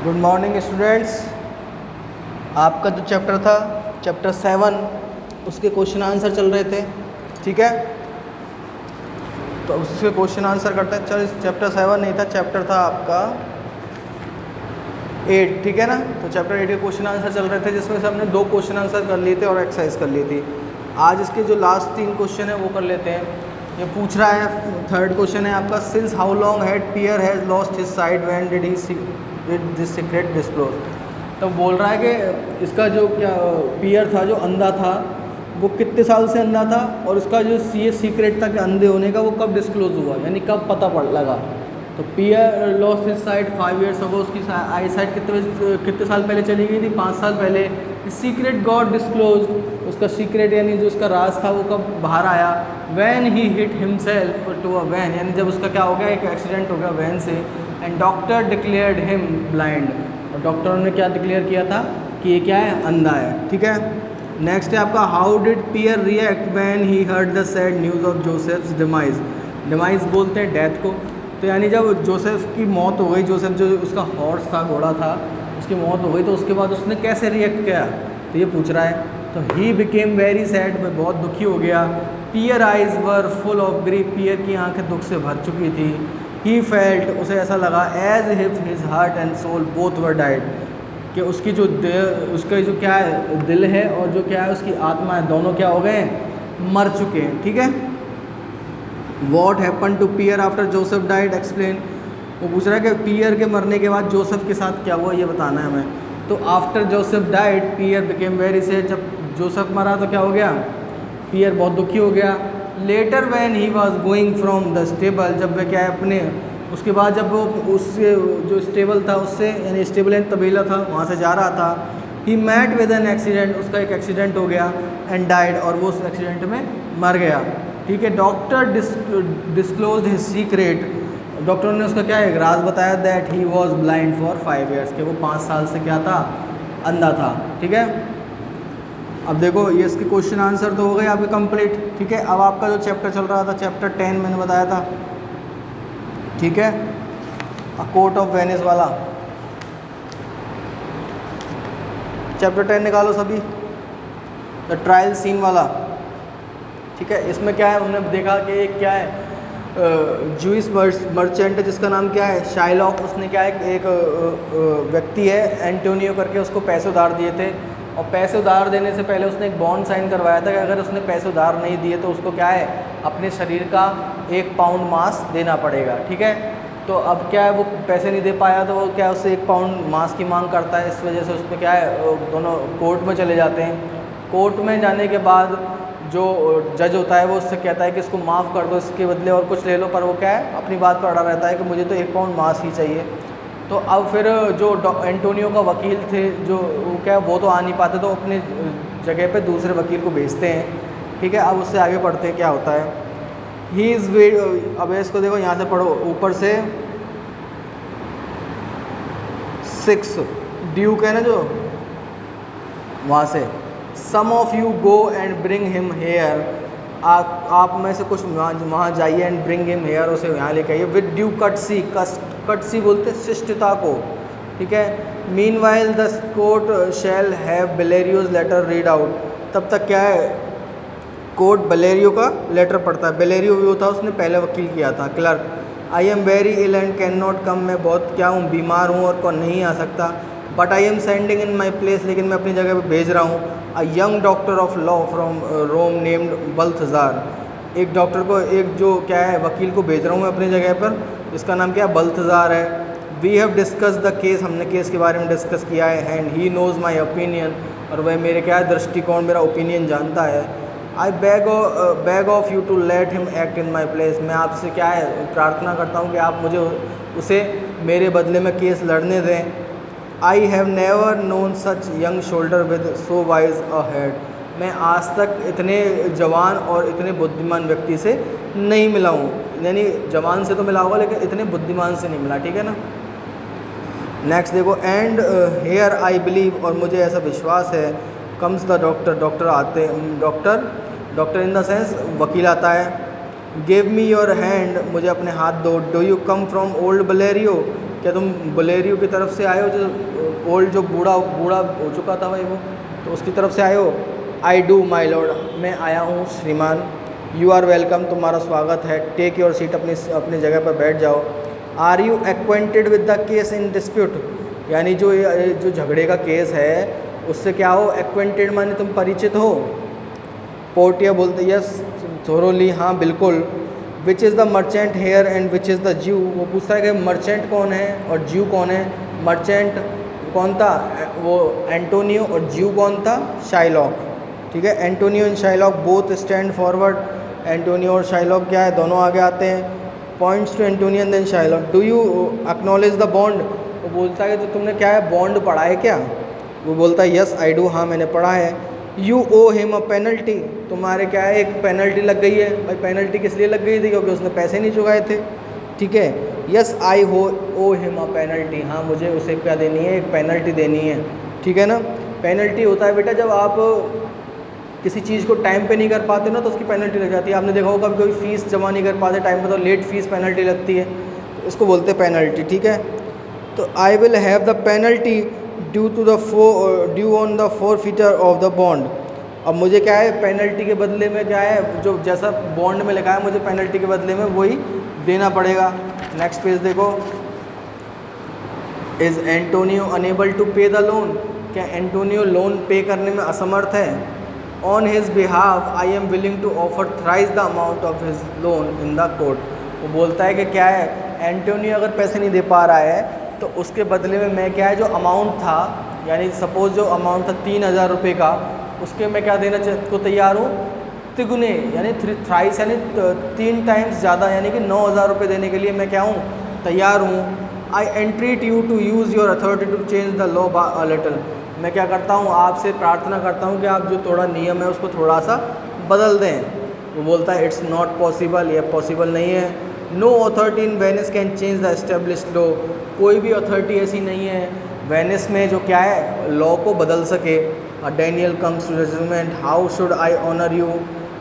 Good morning students. आपका जो chapter था चैप्टर 7 उसके क्वेश्चन आंसर चल रहे थे, ठीक है। तो उसके क्वेश्चन आंसर करते हैं। चल चैप्टर 7 नहीं था, चैप्टर था आपका 8, ठीक है ना। तो चैप्टर 8 के क्वेश्चन आंसर चल रहे थे जिसमें से हमने 2 क्वेश्चन आंसर कर लिए थे और एक्सरसाइज कर ली थी। आज इसके जो लास्ट 3 क्वेश्चन है वो कर लेते हैं। ये पूछ रहा है, थर्ड क्वेश्चन है आपका, since how long had Pierre has lost his sight when did he this secret disclose. तो बोल रहा है कि इसका जो क्या पियर था जो अंधा था वो कितने साल से अंधा था और उसका जो ये सीक्रेट था कि अंधे होने का वो कब डिस्क्लोज हुआ, यानी कब पता पड़ लगा। तो पियर लॉस्ट हिज साइट 5 years अगो, उसकी आई साइट कितने साल पहले चली गई थी, 5 साल पहले। सीक्रेट गॉट डिस्क्लोज, उसका सीक्रेट यानी जो उसका राज था वो कब बाहर आया, when he hit himself to a van, यानी जब उसका क्या हो गया, एक एक्सीडेंट हो गया वैन से। And doctor declared him blind, और डॉक्टरों ने क्या डिक्लेयर किया था कि ये क्या है, अंधा है, ठीक है। नेक्स्ट है आपका, how did Pierre react when he heard the sad news of Joseph's demise. Demise बोलते हैं डेथ को। तो यानी जब जोसेफ की मौत हो गई, जोसेफ जो उसका हॉर्स था, घोड़ा था, उसकी मौत हो गई, तो उसके बाद उसने कैसे रिएक्ट किया, तो ये पूछ रहा है। तो ही बिकेम वेरी सैड, वह बहुत दुखी हो गया। Pier eyes were full of grief, Pier की आंखें दुख से भर चुकी थी। ही फेल्ट, उसे ऐसा लगा, as if his heart and soul both were died, कि उसकी जो उसका जो क्या है दिल है और जो क्या है उसकी आत्मा है, दोनों क्या हो गए, मर चुके हैं, ठीक है। What happen to Pierre after Joseph died explain, वो पूछ रहा है कि पियर के मरने के बाद जोसेफ के साथ क्या हुआ, ये बताना है हमें। तो आफ्टर जोसेफ डाइड पियर बिकेम वेरी सैड, जब जोसेफ मरा तो क्या हो गया, पियर बहुत दुखी हो गया। Letter when he was going from the stable, जब वह क्या है अपने, उसके बाद जब वो उससे जो स्टेबल था उससे, यानी स्टेबल एंड तबेला था, वहाँ से जा रहा था। ही मैट विद एन एक्सीडेंट, उसका एक एक्सीडेंट हो गया। एंड डाइड, और वो उस एक्सीडेंट में मर गया, ठीक है। Doctor disclose his secret, doctor ने उसका क्या है, एक राज बताया, that he was blind for 5 years, कि वो 5 साल से क्या था, अंधा था, ठीक है। अब देखो ये इसके क्वेश्चन आंसर तो हो गए आपके कंप्लीट, ठीक है। अब आपका जो चैप्टर चल रहा था चैप्टर 10 मैंने बताया था, ठीक है, अ कोर्ट ऑफ वेनिस वाला, चैप्टर 10 निकालो सभी, द ट्रायल सीन वाला, ठीक है। इसमें क्या है, हमने देखा कि एक क्या है जूइस मर्चेंट है जिसका नाम क्या है, शाइलॉक, उसने क्या है, एक व्यक्ति है एंटोनियो करके, उसको पैसे उधार दिए थे, और पैसे उधार देने से पहले उसने एक बॉन्ड साइन करवाया था कि अगर उसने पैसे उधार नहीं दिए तो उसको क्या है, अपने शरीर का 1 पाउंड मांस देना पड़ेगा, ठीक है। तो अब क्या है, वो पैसे नहीं दे पाया तो वो क्या है, उससे 1 पाउंड मांस की मांग करता है। इस वजह से उसमें क्या है, दोनों कोर्ट में चले जाते हैं। कोर्ट में जाने के बाद जो जज होता है वो उससे कहता है कि इसको माफ़ कर दो, इसके बदले और कुछ ले लो, पर वो क्या है, अपनी बात पर अड़ा रहता है कि मुझे तो 1 पाउंड मांस ही चाहिए। तो अब फिर जो एंटोनियो का वकील थे, जो वो क्या है, वो तो आ नहीं पाते, तो अपने जगह पे दूसरे वकील को भेजते हैं, ठीक है। अब उससे आगे पढ़ते हैं क्या होता है। ही इज़ वे, अब इसको देखो यहाँ से पढ़ो, ऊपर से 6 ड्यूक है ना जो, वहाँ से, some of you go and bring him here, आप में से कुछ वहाँ जाइए, एंड ब्रिंग हिम हेयर, उसे यहाँ लेके आइए, विद ड्यू कटसी, कटसी बोलते शिष्टता को, ठीक है। Meanwhile the court shall have Bellario's letter read out, तब तक क्या है, कोर्ट बेलेरियो का लेटर पढ़ता है। बेलेरियो भी होता है, उसने पहले वकील किया था, clerk. I am very ill and can not come, मैं बहुत क्या हूँ, बीमार हूँ और कौन नहीं आ सकता। But I am sending in my place, लेकिन मैं अपनी जगह पे भेज रहा हूँ, a young doctor of law from Rome named Balthazar, एक डॉक्टर को, एक जो क्या है वकील को भेज रहा हूँ मैं अपनी जगह पर, जिसका नाम क्या है, बल्थजार है। We have discuss the case, हमने केस के बारे में डिस्कस किया है। And he knows my opinion, और वह मेरे क्या है दृष्टिकोण, मेरा ओपिनियन जानता है। I beg of you to let him act in my place, मैं आपसे क्या है प्रार्थना करता हूँ कि आप मुझे उसे मेरे बदले में केस लड़ने दें। I have never known such young shoulder with so wise a head, मैं आज तक इतने जवान और इतने बुद्धिमान व्यक्ति से नहीं मिला हूँ, यानी जवान से तो मिला होगा लेकिन इतने बुद्धिमान से नहीं मिला, ठीक है ना। नेक्स्ट देखो, एंड हेयर आई बिलीव, और मुझे ऐसा विश्वास है, कम्स द डॉक्टर, डॉक्टर आते, डॉक्टर इन द सेंस वकील आता है। गिव मी योर हैंड, मुझे अपने हाथ दो। Do you come from old Bellario, क्या तुम बुलेरियो की तरफ से आए हो, जो ओल्ड जो बूढ़ा बूढ़ा हो चुका था भाई वो, तो उसकी तरफ से आए हो? आई डू माई लॉर्ड, मैं आया हूँ श्रीमान। यू आर वेलकम, तुम्हारा स्वागत है। टेक योर सीट, अपनी जगह पर बैठ जाओ। Are you acquainted with the case in dispute, यानी जो झगड़े का केस है उससे क्या हो? एक्वेंटेड माने तुम परिचित हो। पोर्टिया बोलते यस थोरोली, हाँ बिल्कुल। Which is the merchant here and which is the Jew, वो पूछता है कि मर्चेंट कौन है और ज्यू कौन है। मर्चेंट कौन था? वो एंटोनियो, और ज्यू कौन था? शाइलॉक। ठीक है, Antonio and Shylock both stand forward. Antonio और शाइलॉक क्या है? दोनों आगे आते हैं। Points to Antonio and then Shylock. Do you acknowledge the bond, वो बोलता है कि तो तुमने क्या है बॉन्ड पढ़ा है क्या? वो बोलता है यस आई डू, हाँ मैंने पढ़ा है। You owe him a penalty, तुम्हारे क्या है एक पेनल्टी लग गई है। भाई पेनल्टी किस लिए लग गई थी? क्योंकि उसने पैसे नहीं चुकाए थे। ठीक है, yes I owe him a penalty, हाँ मुझे उसे क्या देनी है? एक पेनल्टी देनी है। ठीक है ना, पेनल्टी होता है बेटा जब आप किसी चीज़ को टाइम पे नहीं कर पाते ना तो उसकी पेनल्टी लग जाती है। आपने देखा होगा कभी कोई फ़ीस जमा नहीं कर पाते टाइम पे तो लेट फीस पेनल्टी लगती है, इसको बोलते हैं पेनल्टी। ठीक है, तो I will have the penalty due on the forfeiture of the bond. अब मुझे क्या है पेनल्टी के बदले में क्या है, जो जैसा बॉन्ड में लिखा है मुझे पेनल्टी के बदले में वही देना पड़ेगा। नेक्स्ट पेज देखो। Is Antonio unable to pay the loan, क्या एंटोनियो लोन पे करने में असमर्थ है? On his behalf I am willing to offer thrice the amount of his loan in the court. वो बोलता है कि क्या है एंटोनियो अगर पैसे नहीं दे पा रहा है तो उसके बदले में मैं क्या है जो अमाउंट था, यानी सपोज़ जो अमाउंट था 3,000 रुपये का, उसके मैं क्या देना को तैयार हूँ? तिगुने, यानी थ्राइस यानी 3 टाइम्स ज़्यादा, यानी कि 9,000 रुपये देने के लिए मैं क्या हूँ? तैयार हूँ। I entreat you to use your authority to change the law a little, मैं क्या करता हूँ आपसे प्रार्थना करता हूँ कि आप जो थोड़ा नियम है उसको थोड़ा सा बदल दें। वो बोलता है इट्स नॉट पॉसिबल, ये पॉसिबल नहीं है। No authority in Venice can change the established law, कोई भी अथॉरिटी ऐसी नहीं है वेनिस में जो क्या है लॉ को बदल सके। A Daniel comes to judgment, how should I honour you.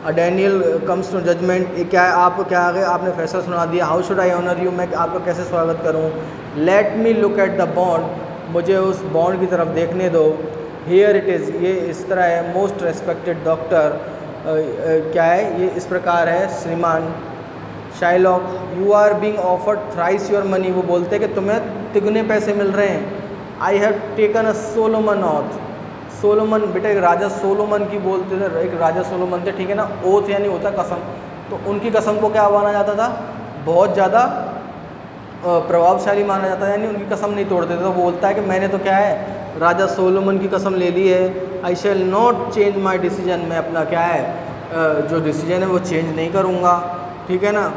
A Daniel comes to judgment, ये क्या है? आप क्या आ गए, आपने फैसला सुना दिया। How should I honour you, मैं आपका कैसे स्वागत करूँ। Let me look at the bond, मुझे उस बॉन्ड की तरफ देखने दो। हियर इट इज़, ये इस तरह है। मोस्ट रेस्पेक्टेड डॉक्टर, क्या है ये इस प्रकार है श्रीमान Shylock. You are being offered thrice your money, वो बोलते हैं कि तुम्हें तिगुने पैसे मिल रहे हैं। I have taken a Solomon auth, Solomon बेटा एक राजा सोलोमन की बोलते थे, एक राजा सोलोमन थे। ठीक है ना, ओथ यानी होता कसम, तो उनकी कसम को क्या माना जाता था? बहुत ज़्यादा प्रभावशाली माना जाता है, यानी उनकी कसम नहीं तोड़ते थे। तो वो बोलता है कि मैंने तो क्या है राजा सोलोमन की कसम ले ली है। I shall not change my decision, मैं अपना क्या है जो डिसीजन है वो चेंज नहीं करूँगा। ठीक है ना,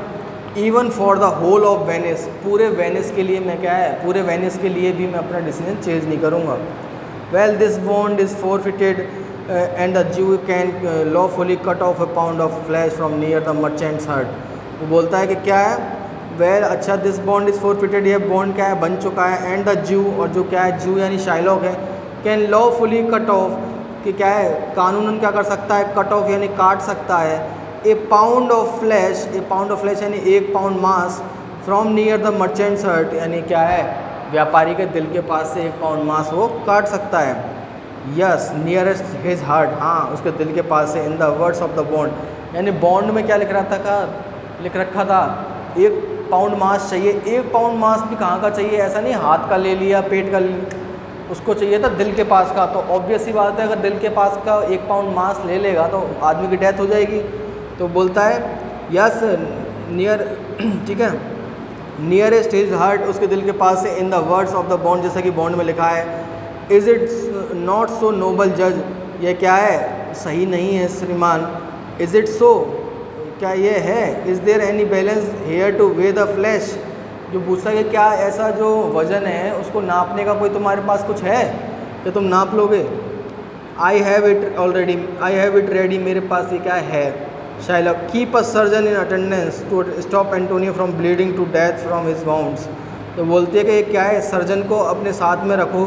even for the whole of Venice, पूरे वेनिस के लिए मैं क्या है पूरे वेनिस के लिए भी मैं अपना डिसीजन चेंज नहीं करूँगा। Well this bond is forfeited and the Jew can lawfully cut off a pound of flesh from near the merchant's heart. वो बोलता है कि क्या है वेल अच्छा दिस बॉन्ड इज़ फॉरफिटेड, ये बॉन्ड क्या है बन चुका है। एंड द ज्यू, और जो क्या है ज्यू यानी शाइलॉक है, कैन लॉफुली कट ऑफ, कि क्या है कानूनन क्या कर सकता है? कट ऑफ यानी काट सकता है। A pound of flesh, a pound of flesh यानी 1 पाउंड मांस from near the merchant's heart, यानी क्या है व्यापारी के दिल के पास से 1 पाउंड मांस वो काट सकता है। यस नियरेस्ट हिज हार्ट, हाँ उसके दिल के पास से। In the words of the bond, यानी बॉन्ड में क्या लिख रखा था 1 पाउंड मांस चाहिए। 1 पाउंड मांस भी कहाँ का चाहिए? ऐसा नहीं हाथ का ले लिया, पेट का उसको चाहिए था दिल के पास का। तो ऑब्वियस सी बात है अगर दिल के पास का 1 पाउंड मांस ले लेगा तो आदमी की डेथ हो जाएगी। तो बोलता है यस नियर, ठीक है, नियरेस्ट हिज हार्ट, उसके दिल के पास से। In the words of the bond, जैसा कि बॉन्ड में लिखा है। Is it not so noble जज, ये क्या है सही नहीं है श्रीमान। इज़ इट सो, क्या ये है? Is there any balance here to weigh the flesh, जो पूछता है कि क्या ऐसा जो वज़न है उसको नापने का कोई तुम्हारे पास कुछ है कि तुम नाप लोगे? I have it already, I have it ready, मेरे पास ये क्या है। Shylock keep a surgeon in attendance to stop Antonio from bleeding to death from his wounds. तो बोलती है कि क्या है सर्जन को अपने साथ में रखो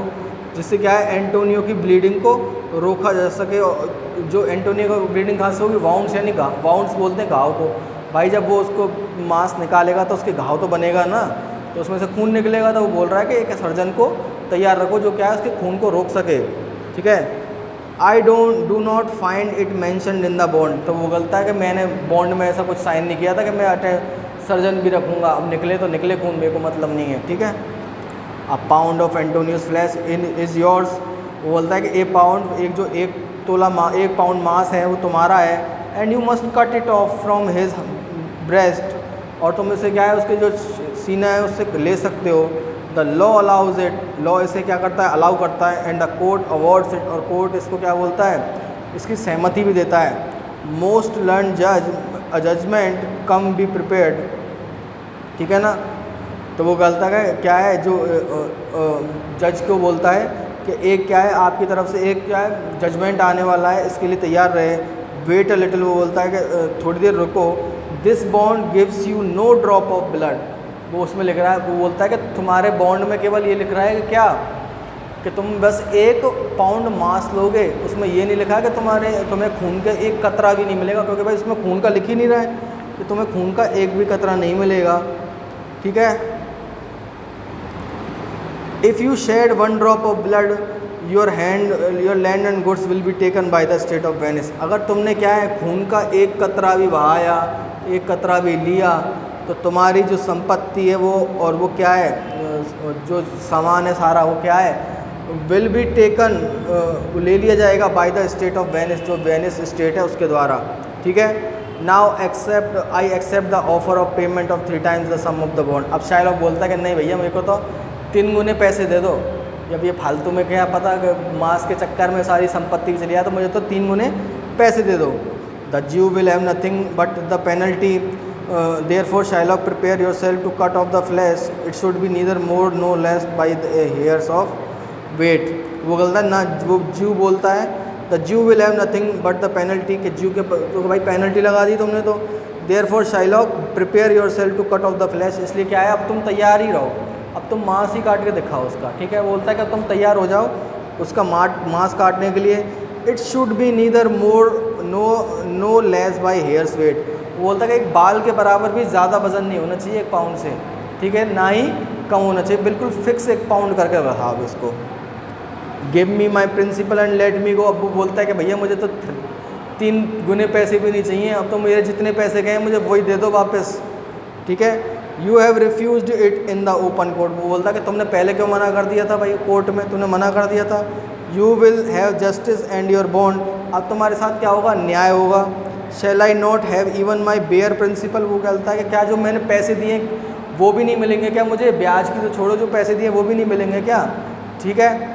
जिससे क्या है एंटोनियो की ब्लीडिंग को रोका जा सके। और जो एंटोनियो को ब्लीडिंग कहाँ से होगी? वाउंड्स, यानी वाउंड्स बोलते हैं घाव को। भाई जब वो उसको मांस निकालेगा तो उसके घाव तो बनेगा ना, तो उसमें से खून निकलेगा, तो वो बोल रहा है कि एक सर्जन को तैयार रखो जो क्या है उसके खून को रोक सके, ठीक है। I do not find it mentioned in the bond, तो वो गलता है कि मैंने बॉन्ड में ऐसा कुछ साइन नहीं किया था कि मैं सर्जन भी रखूँगा, अब निकले तो निकले खून, मेरे को मतलब नहीं है, ठीक है। A pound of Antonio's flesh in is yours, वो बोलता है कि एक पाउंड मांस है वो तुम्हारा है, and you must cut it of from his breast, और तुम इसे क्या है उसके जो सीना है उससे ले सकते हो। The law allows it, law इसे क्या करता है, अलाउ करता है, and the court awards it, और कोर्ट इसको क्या बोलता है, इसकी सहमति भी देता है। मोस्ट लर्न जज अ जजमेंट कम बी प्रिपेयर्ड, ठीक है ना। तो वो गलता है क्या है जो जज को बोलता है कि एक क्या है आपकी तरफ से एक क्या है जजमेंट आने वाला है, इसके लिए तैयार रहे। वेट अ लिटिल, वो बोलता है कि थोड़ी देर रुको। This bond gives you know drop of blood, वो उसमें लिख रहा है, वो बोलता है कि तुम्हारे बॉन्ड में केवल ये लिख रहा है कि क्या, कि तुम बस 1 पाउंड मांस लोगे, उसमें ये नहीं लिखा है कि तुम्हें खून का एक कतरा भी नहीं मिलेगा, क्योंकि भाई इसमें खून का लिख ही नहीं रहा है कि तुम्हें खून का एक भी कतरा नहीं मिलेगा, ठीक है। If you shed 1 drop of blood your land and goods will be taken by the state of Venice, अगर तुमने क्या है खून का एक कतरा भी बहाया, एक कतरा भी लिया, तो तुम्हारी जो संपत्ति है वो, और वो क्या है जो सामान है सारा, वो क्या है, विल बी टेकन, ले लिया जाएगा by the state of Venice, जो वेनिस स्टेट है उसके द्वारा, ठीक है। Now I accept the offer of payment of 3 times the sum of the bond, अब शायलॉक बोलता है कि नहीं भैया मेरे को तो 3 गुने पैसे दे दो, जब ये फालतू में क्या पता कि मास के चक्कर में सारी संपत्ति भी चली जाए, तो मुझे तो 3 गुने पैसे दे दो। The Jew will have nothing but the penalty, therefore Shylock prepare yourself to cut off the flesh, it should be neither more nor less by the hairs of weight, वो गलता ना, वो Jew बोलता है the Jew will have nothing but the penalty, कि Jew के तो भाई penalty लगा दी तुमने, तो therefore Shylock prepare yourself to cut off the flesh, इसलिए क्या है अब तुम तैयार ही रहो, अब तुम मांस ही काट के दिखाओ उसका, ठीक है। बोलता है कि तुम तैयार हो जाओ उसका मांस काटने के लिए। It should be neither more no less by hair's weight, वो बोलता है कि एक बाल के बराबर भी ज़्यादा वजन नहीं होना चाहिए 1 पाउंड से, ठीक है, ना ही कम होना चाहिए, बिल्कुल फिक्स 1 पाउंड करके रखा अब इसको। Give me my principal and let me go, अब वो बोलता है कि भैया मुझे तो 3 गुने पैसे भी नहीं चाहिए, अब तो मेरे जितने पैसे गए मुझे वही दे दो वापस, ठीक है। You have refused it in the open court, वो बोलता है कि तुमने पहले क्यों मना कर दिया था भाई, कोर्ट में तूने मना कर दिया था। You will have justice and your bond, अब तुम्हारे साथ क्या होगा, न्याय होगा। Shall I not have even my bare principal, वो कहता है कि क्या जो मैंने पैसे दिए वो भी नहीं मिलेंगे क्या मुझे, ब्याज की तो छोड़ो, जो पैसे दिए वो भी नहीं मिलेंगे क्या, ठीक है।